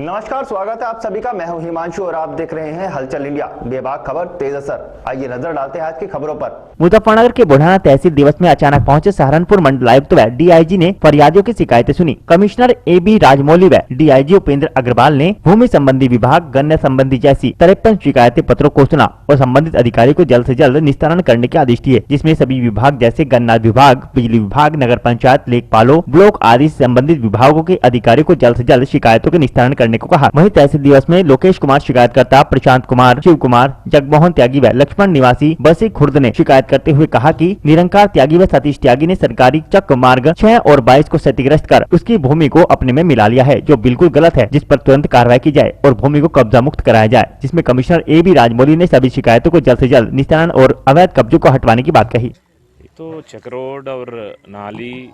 नमस्कार, स्वागत है आप सभी का। मैं हूं हिमांशु और आप देख रहे हैं हलचल इंडिया, बेबाक खबर तेज असर। आइए नजर डालते हैं आज की खबरों पर। मुजफ्फरनगर के बुढ़ाना तहसील दिवस में अचानक पहुंचे सहारनपुर मंडलायुक्त व डीआईजी ने फरियादियों की शिकायतें सुनी। कमिश्नर AB राजमौली व डीआईजी उपेंद्र अग्रवाल ने भूमि संबंधी विभाग, गन्ना संबंधी जैसी 53 शिकायतें पत्रों को सुना और संबंधित अधिकारी को जल्द से जल्द निस्तारण करने के आदेश दिए, जिसमें सभी विभाग जैसे गन्ना विभाग, बिजली विभाग, नगर पंचायत, लेखपालों, ब्लॉक आदि संबंधित विभागों के अधिकारियों को जल्द से जल्द शिकायतों के निस्तारण करने को कहा। वहीं तहसील दिवस में लोकेश कुमार शिकायतकर्ता, प्रशांत कुमार, शिव कुमार, जगमोहन त्यागी व लक्ष्मण निवासी बसी खुर्द ने शिकायत करते हुए कहा कि निरंकार त्यागी व सतीश त्यागी ने सरकारी चक मार्ग 6 और 22 को क्षतिग्रस्त कर उसकी भूमि को अपने में मिला लिया है, जो बिल्कुल गलत है, जिस पर तुरंत कार्रवाई की जाए और भूमि को कब्जा मुक्त कराया जाए। जिसमें कमिश्नर AB राजमौली ने सभी शिकायतों को जल्द से जल्द निस्तारण और अवैध कब्जों को हटवाने की बात कही। तो चक रोड और नाली,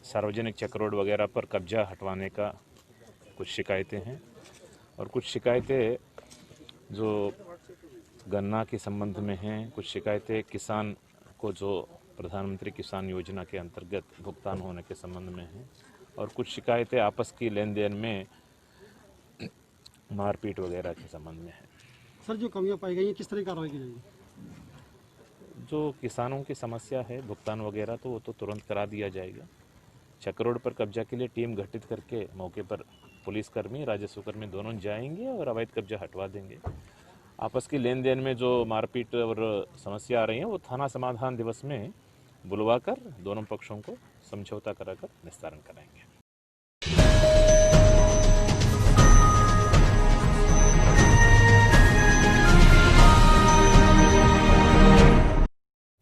सार्वजनिक चक रोड वगैरह पर कब्जा हटवाने का कुछ शिकायतें हैं और कुछ शिकायतें जो गन्ना के संबंध में हैं, कुछ शिकायतें किसान को जो प्रधानमंत्री किसान योजना के अंतर्गत भुगतान होने के संबंध में हैं और कुछ शिकायतें आपस की लेन देन में मारपीट वगैरह के संबंध में हैं। सर, जो कमियां पाई गई हैं किस तरह की कार्रवाई की जाएगी? जो किसानों की समस्या है भुगतान वगैरह, तो वो तो तुरंत करा दिया जाएगा। चक रोड पर कब्जा के लिए टीम गठित करके मौके पर पुलिसकर्मी, राजस्व कर्मी दोनों जाएंगे और अवैध कब्जा हटवा देंगे। आपस की लेन देन में जो मारपीट और समस्या आ रही है वो थाना समाधान दिवस में बुलवाकर दोनों पक्षों को समझौता कराकर निस्तारण कराएंगे।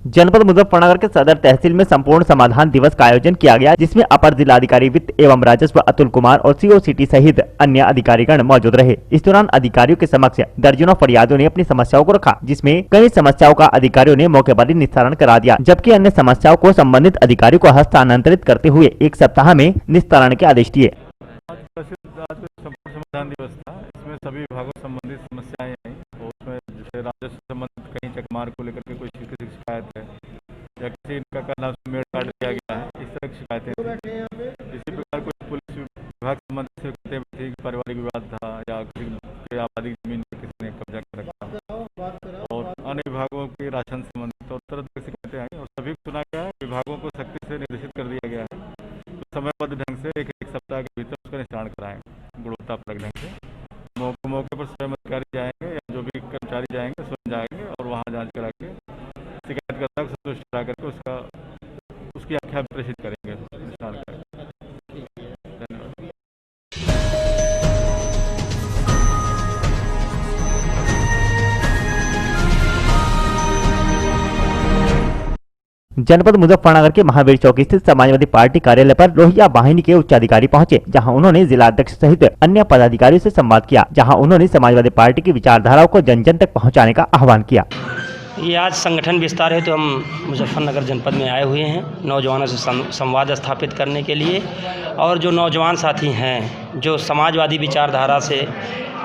जनपद मुजफ्फरनगर के सदर तहसील में संपूर्ण समाधान दिवस का आयोजन किया गया, जिसमें अपर जिलाधिकारी वित्त एवं राजस्व अतुल कुमार और CO सिटी सहित अन्य अधिकारीगण मौजूद रहे। इस दौरान अधिकारियों के समक्ष दर्जनों फरियादियों ने अपनी समस्याओं को रखा, जिसमें कई समस्याओं का अधिकारियों ने मौके पर ही निस्तारण करा दिया, जबकि अन्य समस्याओं को संबंधित अधिकारियों को हस्तांतरित करते हुए 1 सप्ताह में निस्तारण के आदेश दिए। समाधान दिवस था, इसमें सभी विभागों से संबंधित समस्याएं आई और उसमें जैसे राजस्व संबंधित कहीं चकमार्ग को लेकर के कोई शिकायत है या किसी का नाम से मेड़ काट दिया गया है, इस तरह की शिकायतें थी। इसी प्रकार कुछ पुलिस विभाग संबंधित शिकायतें थी, पारिवारिक विवाद था या किसी आबादी जमीन पर किसी ने कब्जा कर रखा और अन्य विभागों की राशन संबंधित और तरह तरह की शिकायतें आई और सभी को सुना गया है। विभागों को सख्ती से निर्देशित कर दिया गया है, तो समयबद्ध ढंग से एक सप्ताह के भीतर उसका निस्तारण कराएंगे गुणवत्तापरक ढंग से। मौके पर स्वयं अधिकारी जाएंगे या जो भी कर्मचारी जाएंगे स्वयं जाएंगे और वहां जांच करा के शिकायतकर्ता को संतुष्ट करा करके उसकी आख्या प्रेषित करेंगे, निस्तारण करेंगे। जनपद मुजफ्फरनगर के महावीर चौक स्थित समाजवादी पार्टी कार्यालय पर लोहिया वाहिनी के उच्चाधिकारी पहुंचे, जहां उन्होंने जिलाध्यक्ष सहित अन्य पदाधिकारियों से संवाद किया, जहां उन्होंने समाजवादी पार्टी की विचारधाराओं को जन जन तक पहुंचाने का आह्वान किया। ये आज संगठन विस्तार है तो हम मुजफ्फरनगर जनपद में आए हुए हैं नौजवानों से संवाद स्थापित करने के लिए, और जो नौजवान साथी हैं जो समाजवादी विचारधारा से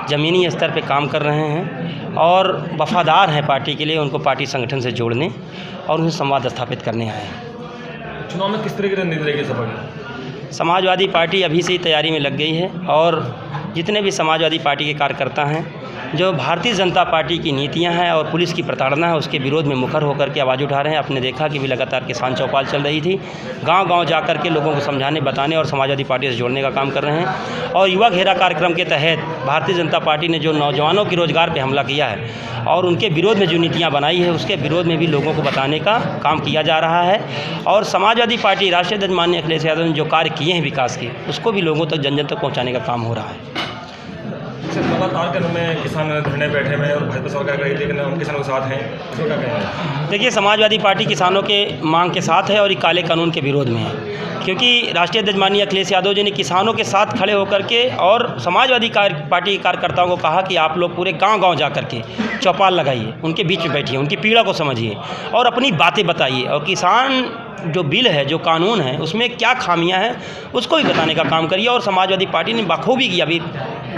ज़मीनी स्तर पे काम कर रहे हैं और वफादार हैं पार्टी के लिए, उनको पार्टी संगठन से जोड़ने और उन्हें संवाद स्थापित करने आए हैं। चुनाव में किस तरह की रणनीति रहेगी सभा की? समाजवादी पार्टी अभी से ही तैयारी में लग गई है और जितने भी समाजवादी पार्टी के कार्यकर्ता हैं जो भारतीय जनता पार्टी की नीतियां हैं और पुलिस की प्रताड़ना है उसके विरोध में मुखर होकर के आवाज़ उठा रहे हैं। आपने देखा कि भी लगातार किसान चौपाल चल रही थी, गांव-गांव जाकर के लोगों को समझाने, बताने और समाजवादी पार्टी से जोड़ने का काम कर रहे हैं। और युवा घेरा कार्यक्रम के तहत भारतीय जनता पार्टी ने जो नौजवानों के रोजगार पर हमला किया है और उनके विरोध में जो नीतियाँ बनाई है उसके विरोध में भी लोगों को बताने का काम किया जा रहा है। और समाजवादी पार्टी राष्ट्रीय अध्यक्ष माननीय अखिलेश यादव ने जो कार्य किए हैं विकास के, उसको भी लोगों तक जन जन तक पहुँचाने का काम हो रहा है। लगातार में किसान धरने बैठे हुए और भाजपा सरकार रही, लेकिन हम किसानों के साथ हैं, इसको क्या कहेंगे? देखिए, समाजवादी पार्टी किसानों के मांग के साथ है और ये काले कानून के विरोध में है, क्योंकि राष्ट्रीय अध्यक्ष माननीय अखिलेश यादव जी ने किसानों के साथ खड़े होकर के और समाजवादी पार्टी के कार्यकर्ताओं को कहा कि आप लोग पूरे गांव-गांव जा कर के चौपाल लगाइए, उनके बीच में बैठिए, उनकी पीड़ा को समझिए और अपनी बातें बताइए और किसान जो बिल है, जो कानून है, उसमें क्या खामियां हैं उसको भी बताने का काम करिए। और समाजवादी पार्टी ने बखूबी किया। अभी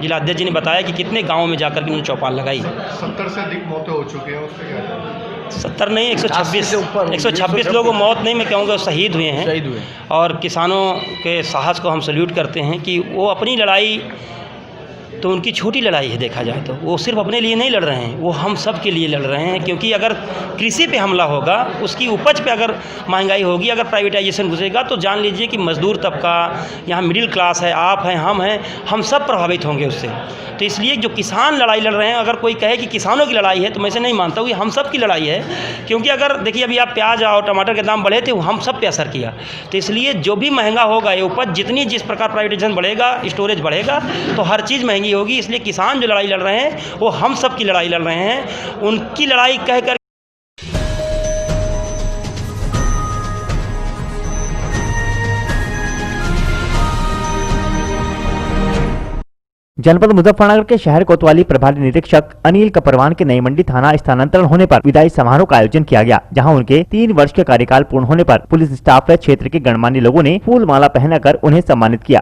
जिलाध्यक्ष जी ने बताया कि कितने गाँवों में जाकर के उन्होंने चौपाल लगाई। 70 से अधिक मौतें हो चुकी हैं, उस पर क्या? 70 नहीं, 126 लोगों मौत नहीं, मैं कहूँगा शहीद हुए हैं। और किसानों के साहस को हम सल्यूट करते हैं कि वो अपनी लड़ाई तो उनकी छोटी लड़ाई है। देखा जाए तो वो सिर्फ अपने लिए नहीं लड़ रहे हैं, वो हम सब के लिए लड़ रहे हैं। क्योंकि अगर कृषि पे हमला होगा, उसकी उपज पे अगर महंगाई होगी, अगर प्राइवेटाइजेशन घुसेगा, तो जान लीजिए कि मजदूर तबका, यहाँ मिडिल क्लास है, आप हैं, हम सब प्रभावित होंगे उससे। तो इसलिए जो किसान लड़ाई लड़ रहे हैं, अगर कोई कहे कि किसानों की लड़ाई है, तो मैं ऐसे नहीं मानता हूँ, ये हम सब की लड़ाई है। क्योंकि अगर देखिए अभी आप प्याज और टमाटर के दाम बढ़े थे, वो हम सब पे असर किया। तो इसलिए जो भी महंगा होगा ये उपज, जितनी जिस प्रकार प्राइवेटाइजेशन बढ़ेगा, स्टोरेज बढ़ेगा, तो हर चीज़ महंगी होगी। इसलिए किसान जो लड़ाई लड़ रहे हैं वो हम सब की लड़ाई लड़ रहे हैं। उनकी लड़ाई कह कर जनपद मुजफ्फरनगर के शहर कोतवाली प्रभारी निरीक्षक अनिल कपरवान के नई मंडी थाना स्थानांतरण होने पर विदाई समारोह का आयोजन किया गया, जहां उनके 3 वर्ष के कार्यकाल पूर्ण होने पर पुलिस स्टाफ व क्षेत्र के गणमान्य लोगों ने फूल माला पहनाकर उन्हें सम्मानित किया।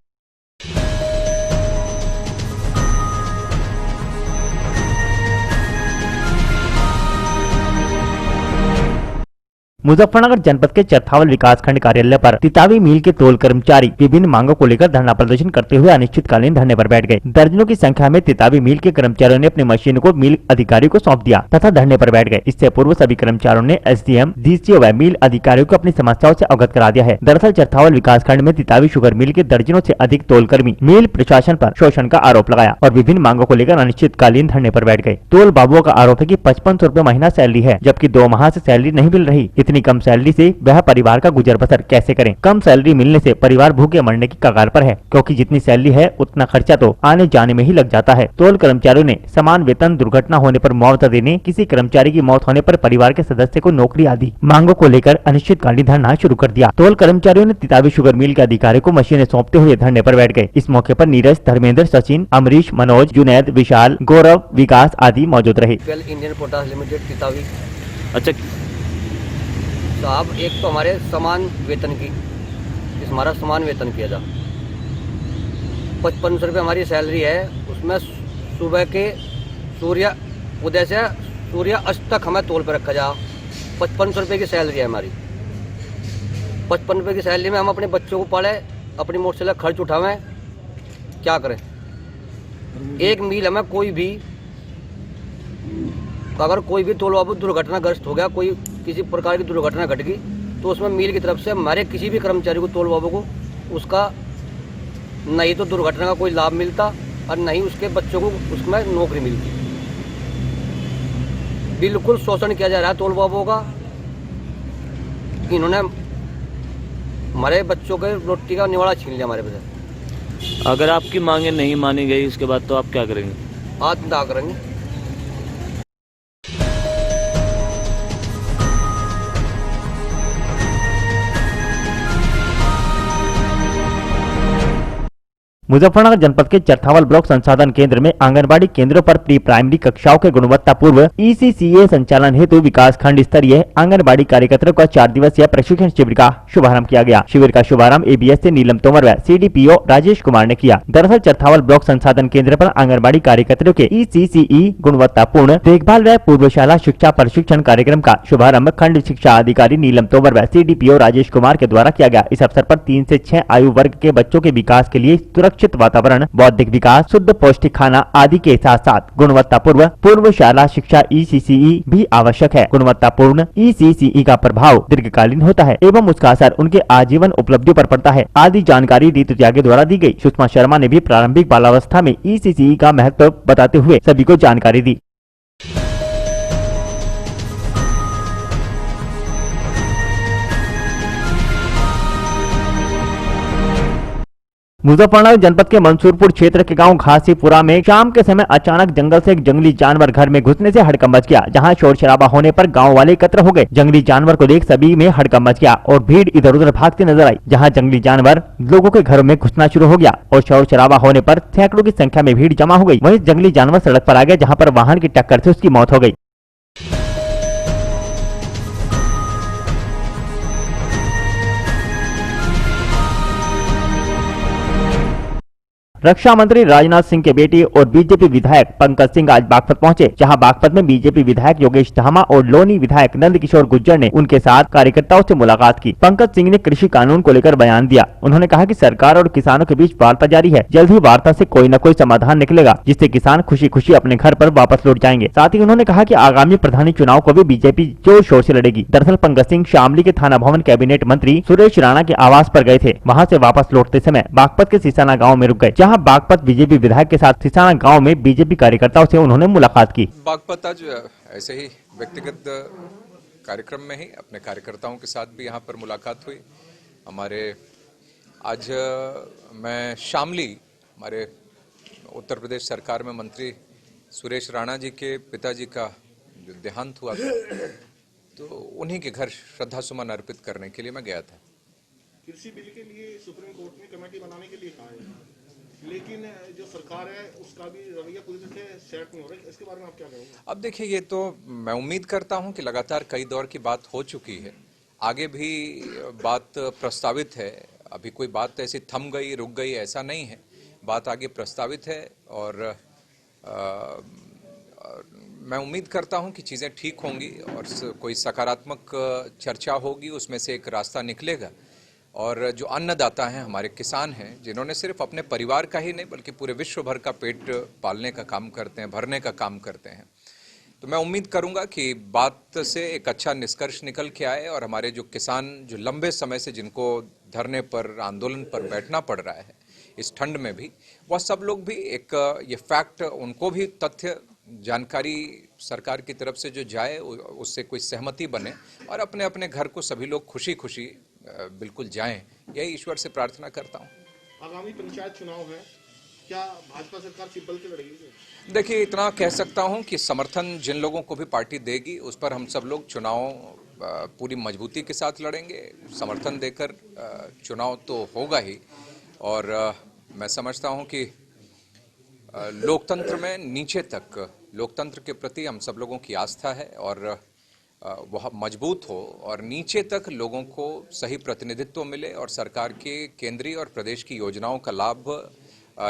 मुजफ्फरनगर जनपद के चरथावल विकासखंड कार्यालय पर तितावी मिल के तोल कर्मचारी विभिन्न मांगों को लेकर धरना प्रदर्शन करते हुए अनिश्चितकालीन धरने पर बैठ गए। दर्जनों की संख्या में तितावी मिल के कर्मचारियों ने अपनी मशीन को मिल अधिकारियों को सौंप दिया तथा धरने पर बैठ गए। इससे पूर्व सभी कर्मचारियों ने एसडीएम, डीसीओ व मिल अधिकारियों को अपनी समस्याओं से अवगत करा दिया है। दरअसल चरथावल विकासखंड में तितावी शुगर मिल के दर्जनों से अधिक तोल कर्मी मिल प्रशासन पर शोषण का आरोप लगाया और विभिन्न मांगों को लेकर अनिश्चितकालीन धरने पर बैठ गए। तोल बाबुओं का आरोप है कि 5500 रुपए महीना सैलरी है, जबकि 2 माह से सैलरी नहीं मिल रही। इतनी कम सैलरी से वह परिवार का गुजर बसर कैसे करें? कम सैलरी मिलने से परिवार भूखे मरने की कगार पर है, क्योंकि जितनी सैलरी है उतना खर्चा तो आने जाने में ही लग जाता है। तोल कर्मचारियों ने समान वेतन, दुर्घटना होने पर मुआवजा देने, किसी कर्मचारी की मौत होने पर परिवार के सदस्य को नौकरी आदि मांगों को लेकर अनिश्चितकालीन धरना शुरू कर दिया। तोल कर्मचारियों ने तितावी शुगर मिल के अधिकारी को मशीनें सौंपते हुए धरने पर बैठ गए। इस मौके पर नीरज, धर्मेंद्र, सचिन, अमरीश, मनोज, जुनैद, विशाल, गौरव, विकास आदि मौजूद रहे। Indian potash limited Titawi. अच्छा साहब, एक तो हमारे समान वेतन की, हमारा समान वेतन किया था। 5500 रुपये हमारी सैलरी है, उसमें सुबह के सूर्य उदय से सूर्य अस्त तक हमें तोल पर रखा जा। 5500 रुपये की सैलरी है हमारी। 55 रुपये की सैलरी में हम अपने बच्चों को पालें, अपनी मोटरसाइकिल खर्च उठावें, क्या करें? एक मील हमें कोई भी, अगर कोई भी तोल बाबू दुर्घटनाग्रस्त हो गया, कोई किसी प्रकार की दुर्घटना घट गई, तो उसमें मिल की तरफ से हमारे किसी भी कर्मचारी को, तोल बाबू को, उसका नहीं तो दुर्घटना का कोई लाभ मिलता और नहीं उसके बच्चों को उसमें नौकरी मिलती। बिल्कुल शोषण किया जा रहा है तोल बाबू का। इन्होंने हमारे बच्चों के रोटी का निवाड़ा छीन लिया हमारे बच्चे। अगर आपकी मांगे नहीं मानी गई उसके बाद तो आप क्या करेंगे? आत्मदाह करेंगे। मुजफ्फरनगर जनपद के चरथावल ब्लॉक संसाधन केंद्र में आंगनबाड़ी केंद्रों पर प्री प्राइमरी कक्षाओं के गुणवत्तापूर्व ECCA संचालन हेतु विकास खंड स्तरीय आंगनबाड़ी कार्यकर्ताओं का 4 दिवसीय प्रशिक्षण शिविर का शुभारंभ किया गया। शिविर का शुभारंभ ABS से नीलम तोमर व CDPO राजेश कुमार ने किया। दरअसल चरथावल ब्लॉक संसाधन केंद्र पर आंगनबाड़ी कार्यकर्ताओं के ECCE गुणवत्तापूर्ण देखभाल व पूर्व शाला शिक्षा प्रशिक्षण कार्यक्रम का शुभारंभ खंड शिक्षा अधिकारी नीलम तोमर व CDPO राजेश कुमार के द्वारा किया गया। इस अवसर पर 3 से 6 आयु वर्ग के बच्चों के विकास के लिए सुरक्षित वातावरण, बौद्धिक विकास, शुद्ध पौष्टिक खाना आदि के साथ साथ गुणवत्तापूर्ण पूर्व शाला शिक्षा ECCE भी आवश्यक है। गुणवत्तापूर्ण ECCE का प्रभाव दीर्घकालीन होता है एवं उसका असर उनके आजीवन उपलब्धियों पर पड़ता है आदि जानकारी रीतु त्यागी द्वारा दी गई। सुषमा शर्मा ने भी प्रारंभिक बालावस्था में ECCE का महत्व बताते हुए सभी को जानकारी दी। मुजफ्फरनगर जनपद के मंसूरपुर क्षेत्र के गांव घासीपुरा में शाम के समय अचानक जंगल से एक जंगली जानवर घर में घुसने से हड़कंप मच गया, जहां शोर शराबा होने पर गांव वाले एकत्र हो गए। जंगली जानवर को देख सभी में हड़कंप मच गया और भीड़ इधर उधर भागती नजर आई। जहां जंगली जानवर लोगों के घरों में घुसना शुरू हो गया और शोर शराबा होने पर सैकड़ों की संख्या में भीड़ जमा हो गई। वहीं जंगली जानवर सड़क पर आ गया, जहाँ पर वाहन की टक्कर से उसकी मौत हो गई। रक्षा मंत्री राजनाथ सिंह के बेटे और बीजेपी विधायक पंकज सिंह आज बागपत पहुंचे, जहां बागपत में बीजेपी विधायक योगेश धामा और लोनी विधायक नंद किशोर गुर्जर ने उनके साथ कार्यकर्ताओं से मुलाकात की। पंकज सिंह ने कृषि कानून को लेकर बयान दिया। उन्होंने कहा कि सरकार और किसानों के बीच वार्ता जारी है, जल्द ही वार्ता से कोई न कोई समाधान निकलेगा, जिससे किसान खुशी खुशी अपने घर पर वापस लौट जाएंगे। साथ ही उन्होंने कहा कि आगामी प्रधानी चुनाव को भी बीजेपी जोर शोर से लड़ेगी। दरअसल पंकज सिंह शामली के थाना भवन कैबिनेट मंत्री सुरेश राणा के आवास पर गए थे। वहां से वापस लौटते समय बागपत के सिसाना गांव में रुक गए, जहां बागपत बीजेपी विधायक के साथ सिसाना गांव में बीजेपी कार्यकर्ताओं से उन्होंने मुलाकात की। बागपत आज ऐसे ही व्यक्तिगत कार्यक्रम में ही अपने कार्यकर्ताओं के साथ भी यहाँ पर मुलाकात हुई। हमारे आज मैं शामली, हमारे उत्तर प्रदेश सरकार में मंत्री सुरेश राणा जी के पिताजी का जो देहांत हुआ था, तो उन्हीं के घर श्रद्धा सुमन अर्पित करने के लिए मैं गया था। कृषि बिल के लिए सुप्रीम कोर्ट ने कमेटी बनाने के लिए कहा है, लेकिन जो सरकार है उसका भी रवैया पूरी तरह से सेट नहीं हो रहा है। इसके बारे में आप क्या कहोगे? अब देखिए, ये तो मैं उम्मीद करता हूं कि लगातार कई दौर की बात हो चुकी है, आगे भी बात प्रस्तावित है। अभी कोई बात ऐसी थम गई रुक गई ऐसा नहीं है, बात आगे प्रस्तावित है और मैं उम्मीद करता हूं कि चीज़ें ठीक होंगी और कोई सकारात्मक चर्चा होगी, उसमें से एक रास्ता निकलेगा। और जो अन्नदाता हैं, हमारे किसान हैं, जिन्होंने सिर्फ अपने परिवार का ही नहीं बल्कि पूरे विश्व भर का पेट पालने का काम करते हैं, भरने का काम करते हैं, तो मैं उम्मीद करूंगा कि बात से एक अच्छा निष्कर्ष निकल के आए और हमारे जो किसान जो लंबे समय से जिनको धरने पर, आंदोलन पर बैठना पड़ रहा है इस ठंड में भी, वह सब लोग भी एक ये फैक्ट, उनको भी तथ्य जानकारी सरकार की तरफ से जो जाए उससे कोई सहमति बने और अपने अपने घर को सभी लोग खुशी खुशी बिल्कुल जाएं, यही ईश्वर से प्रार्थना करता हूं। आगामी पंचायत चुनाव है, क्या भाजपा सरकार सिब्बल से लड़ेगी? देखिए, इतना कह सकता हूं कि समर्थन जिन लोगों को भी पार्टी देगी उस पर हम सब लोग चुनाव पूरी मजबूती के साथ लड़ेंगे। समर्थन देकर चुनाव तो होगा ही और मैं समझता हूं कि लोकतंत्र में नीचे तक, लोकतंत्र के प्रति हम सब लोगों की आस्था है और वह मजबूत हो और नीचे तक लोगों को सही प्रतिनिधित्व मिले और सरकार के केंद्रीय और प्रदेश की योजनाओं का लाभ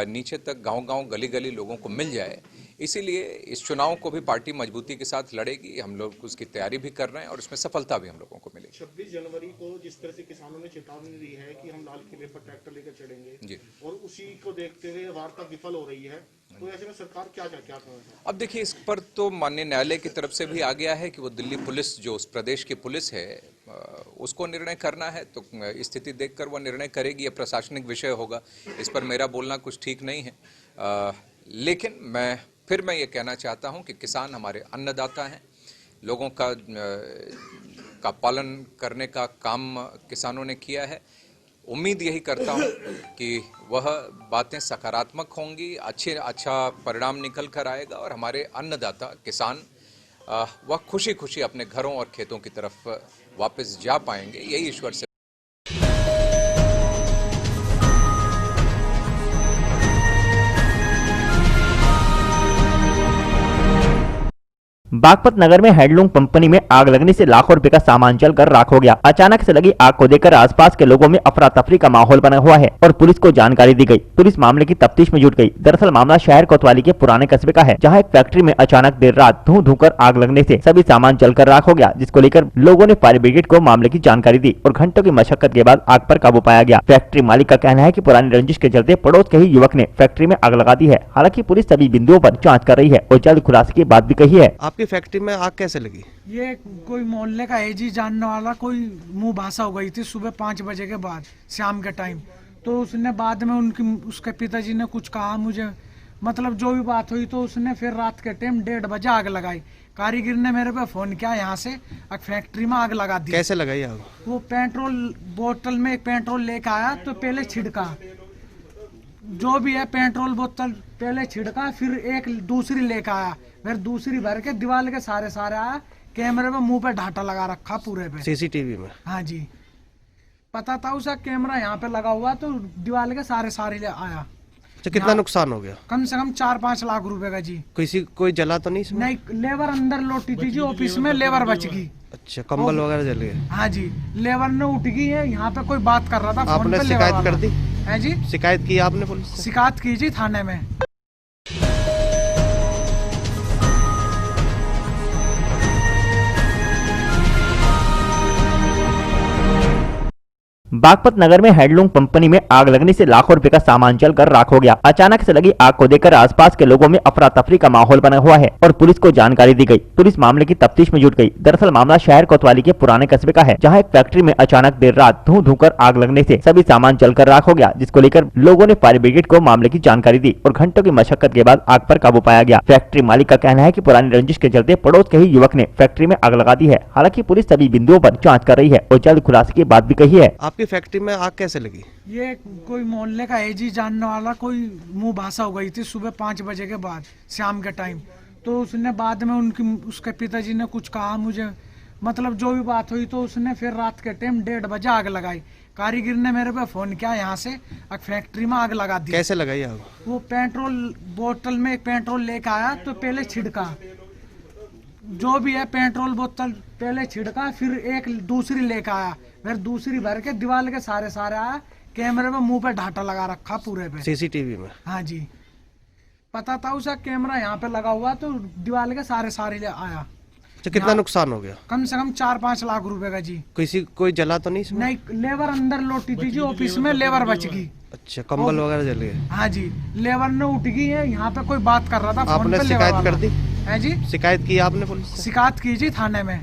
नीचे तक, गांव-गांव, गली-गली लोगों को मिल जाए। इसीलिए इस चुनाव को भी पार्टी मजबूती के साथ लड़ेगी। हम लोग उसकी तैयारी भी कर रहे हैं और उसमें सफलता भी हम लोगों को मिलेगी। 26 जनवरी को जिस तरह से किसानों ने चेतावनी दी है कि हम लाल किले पर ट्रैक्टर लेकर चढ़ेंगे जी, और उसी को देखते हुए वार्ता विफल हो रही है, तो ऐसे में सरकार क्या कर रही है? अब देखिए, इस पर तो माननीय न्यायालय की तरफ से भी आ गया है कि वो दिल्ली पुलिस, जो उस प्रदेश की पुलिस है, उसको निर्णय करना है, तो स्थिति देखकर वो निर्णय करेगी। ये प्रशासनिक विषय होगा, इस पर मेरा बोलना कुछ ठीक नहीं है। लेकिन मैं ये कहना चाहता हूं कि किसान हमारे अन्नदाता हैं, लोगों का पालन करने का काम किसानों ने किया है। उम्मीद यही करता हूं कि वह बातें सकारात्मक होंगी, अच्छा परिणाम निकल कर आएगा और हमारे अन्नदाता किसान वह खुशी खुशी अपने घरों और खेतों की तरफ वापस जा पाएंगे, यही ईश्वर से। बागपत नगर में हैंडलूम कंपनी में आग लगने से लाखों रुपए का सामान जलकर राख हो गया। अचानक से लगी आग को देखकर आसपास के लोगों में अफरा तफरी का माहौल बना हुआ है और पुलिस को जानकारी दी गई। पुलिस मामले की तफ्तीश में जुट गई। दरअसल मामला शहर कोतवाली के पुराने कस्बे का है, जहां एक फैक्ट्री में अचानक देर रात धू कर आग लगने से सभी सामान जलकर राख हो गया, जिसको लेकर लोगों ने फायर ब्रिगेड को मामले की जानकारी दी और घंटों की मशक्कत के बाद आग पर काबू पाया गया। फैक्ट्री मालिक का कहना है कि पुरानी रंजिश के चलते पड़ोस के ही युवक ने फैक्ट्री में आग लगा दी है। हालांकि पुलिस सभी बिंदुओं पर जाँच कर रही है और जल्द खुलासे की बात भी कही है। आपकी फैक्ट्री में आग कैसे लगी? ये कोई मोहल्ले का है जी, जानने वाला कोई मुंह भाषा हो गई थी सुबह 5 बजे के बाद, शाम के टाइम। तो उसने बाद में उसके पिताजी ने कुछ कहा मुझे, मतलब जो भी बात हुई, तो उसने फिर रात के टाइम 1:30 बजे आग लगाई। कारीगर ने मेरे पे फोन किया यहाँ से, फैक्ट्री में आग लगा दी। कैसे लगाई आग? वो पेट्रोल बोतल में एक पेट्रोल लेकर आया, तो पहले छिड़का, जो भी है पेट्रोल बोतल पहले छिड़का, फिर एक दूसरी लेकर आया, फिर दूसरी भर के दीवार के सारे आया, कैमरे में मुंह पे ढाटा लगा रखा पूरे पे, सीसीटीवी में। हाँ जी, पता था उसे कैमरा यहाँ पे लगा हुआ, तो दीवार के सारे ले आया। तो कितना नुकसान हो गया? कम से कम 4-5 लाख रुपए का जी। कोई जला तो नहीं इसमें? नहीं, लेबर अंदर लौटी थी जी, ऑफिस में लेबर बच गई। अच्छा, कंबल वगैरह जल गए? हाँ जी, लेबर ने उठ गई है, यहाँ पे कोई बात कर रहा था, आपने शिकायत कर दी? है जी। शिकायत की आपने पुलिस से? शिकायत की जी थाने में। बागपत नगर में हैंडलूम कंपनी में आग लगने से लाखों रुपए का सामान जलकर राख हो गया। अचानक से लगी आग को देखकर आसपास के लोगों में अफरा तफरी का माहौल बना हुआ है और पुलिस को जानकारी दी गई। पुलिस मामले की तफ्तीश में जुट गई। दरअसल मामला शहर कोतवाली के पुराने कस्बे का है, जहां एक फैक्ट्री में अचानक देर रात धू धू कर आग लगने से सभी सामान जलकर राख हो गया, जिसको लेकर लोगों ने फायर ब्रिगेड को मामले की जानकारी दी और घंटों की मशक्कत के बाद आग पर काबू पाया गया। फैक्ट्री मालिक का कहना है कि पुरानी रंजिश के चलते पड़ोस के ही युवक ने फैक्ट्री में आग लगा दी है। हालांकि पुलिस सभी बिंदुओं पर जांच कर रही है और जल्द खुलासे की बात भी कही है। आपकी फैक्ट्री में आग कैसे लगी? ये कोई मोहल्ले का एजी जानने वाला कोई मुंह भाषा हो गई थी सुबह 5 बजे के बाद शाम के टाइम। तो उसने बाद में उसके पिताजी ने कुछ कहा मुझे, मतलब जो भी बात हुई, तो उसने फिर रात के टाइम 1:30 बजे आग लगाई। कारीगर ने मेरे पे फोन किया, यहाँ से फैक्ट्री में आग लगा दी। कैसे लगाई आग? वो पेट्रोल बोतल में पेट्रोल लेके आया, तो पहले छिड़का, जो भी है पेट्रोल बोतल पहले छिड़का, फिर एक दूसरी लेके आया, फिर दूसरी भर के दीवार के सारे आया। कैमरे में मुंह पे ढाटा लगा रखा पूरे पे, सीसीटीवी में। हाँ जी, पता था उसे कैमरा यहाँ पे लगा हुआ, तो दीवार के सारे ले आया। तो कितना नुकसान हो गया? कम से कम 4-5 लाख रुपए का जी। कोई जला तो नहीं इसमें? नहीं, लेबर अंदर लौटी थी जी, ऑफिस में लेबर बच गई। अच्छा, कंबल वगैरह जल गए? हाँ जी, लेबर ने उठ गई है, यहाँ पे कोई बात कर रहा था। आपने शिकायत कर दी? है जी। शिकायत की आपने पुलिस से? शिकायत की जी थाने में।